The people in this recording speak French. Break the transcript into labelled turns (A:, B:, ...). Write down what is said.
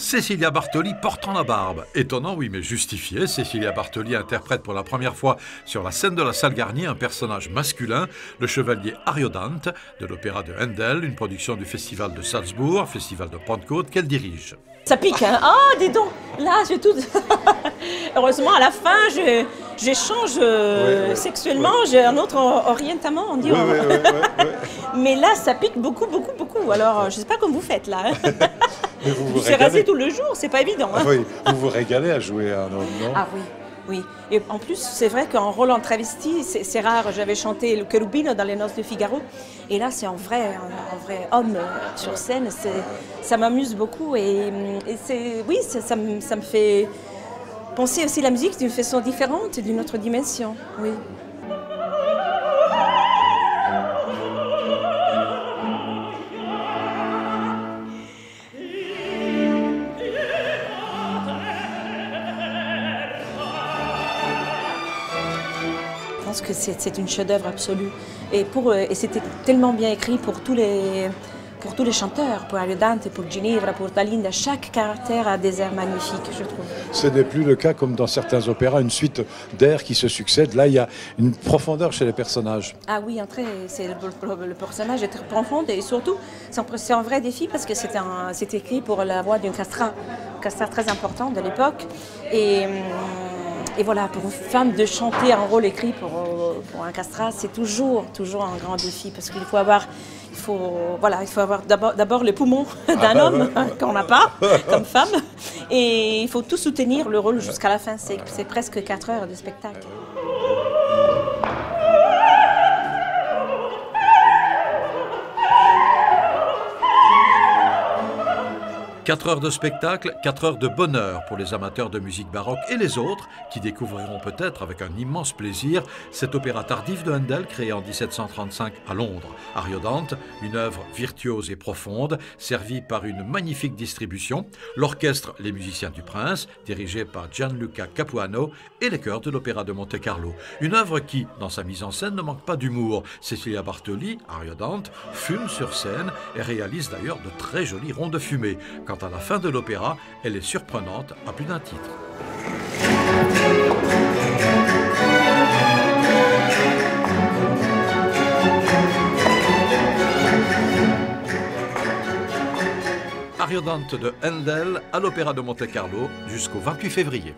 A: Cecilia Bartoli portant la barbe. Étonnant, oui, mais justifié. Cecilia Bartoli interprète pour la première fois sur la scène de la salle Garnier un personnage masculin, le chevalier Ariodante, de l'opéra de Handel, une production du Festival de Salzbourg, Festival de Pentecôte, qu'elle dirige.
B: Ça pique, hein? Oh, dis donc, là, j'ai tout... Heureusement, à la fin, j'échange sexuellement, j'ai un autre orientement, on dit. Mais là, ça pique beaucoup, beaucoup, beaucoup. Alors, je ne sais pas comment vous faites, là. Hein?
C: Mais vous
B: je suis rasée tout le jour, c'est pas évident. Hein?
C: Oui, vous vous régalez à jouer un homme, non?
B: Ah oui. Oui, et en plus, c'est vrai qu'en rôle en travesti, c'est rare. J'avais chanté le Cherubino dans Les Noces de Figaro, et là, c'est un vrai homme sur scène. Ça m'amuse beaucoup, et oui, ça me fait penser aussi la musique d'une façon différente, d'une autre dimension. Oui. Je pense que c'est une chef-d'œuvre absolue. Et c'était tellement bien écrit pour tous les chanteurs, pour Ariodante, pour Ginevra, pour Talinda. Chaque caractère a des airs magnifiques, je trouve. Ce
C: n'est plus le cas comme dans certains opéras, une suite d'airs qui se succèdent. Là, il y a une profondeur chez les personnages.
B: Ah oui, le personnage est très profond et surtout, c'est un vrai défi parce que c'est écrit pour la voix d'un castrat très important de l'époque. Et voilà, pour une femme de chanter un rôle écrit pour un castrat, c'est toujours un grand défi parce qu'il faut avoir d'abord les poumons d'un homme qu'on n'a pas comme femme et il faut tout soutenir le rôle jusqu'à la fin. C'est presque 4 heures de spectacle.
A: 4 heures de spectacle, 4 heures de bonheur pour les amateurs de musique baroque et les autres qui découvriront peut-être avec un immense plaisir cet opéra tardif de Handel créé en 1735 à Londres. Ariodante, une œuvre virtuose et profonde, servie par une magnifique distribution, l'orchestre Les Musiciens du Prince, dirigé par Gianluca Capuano, et les chœurs de l'Opéra de Monte-Carlo. Une œuvre qui, dans sa mise en scène, ne manque pas d'humour. Cecilia Bartoli, Ariodante, fume sur scène et réalise d'ailleurs de très jolis ronds de fumée. Quant à la fin de l'opéra, elle est surprenante à plus d'un titre. Ariodante de Handel à l'Opéra de Monte-Carlo jusqu'au 28 février.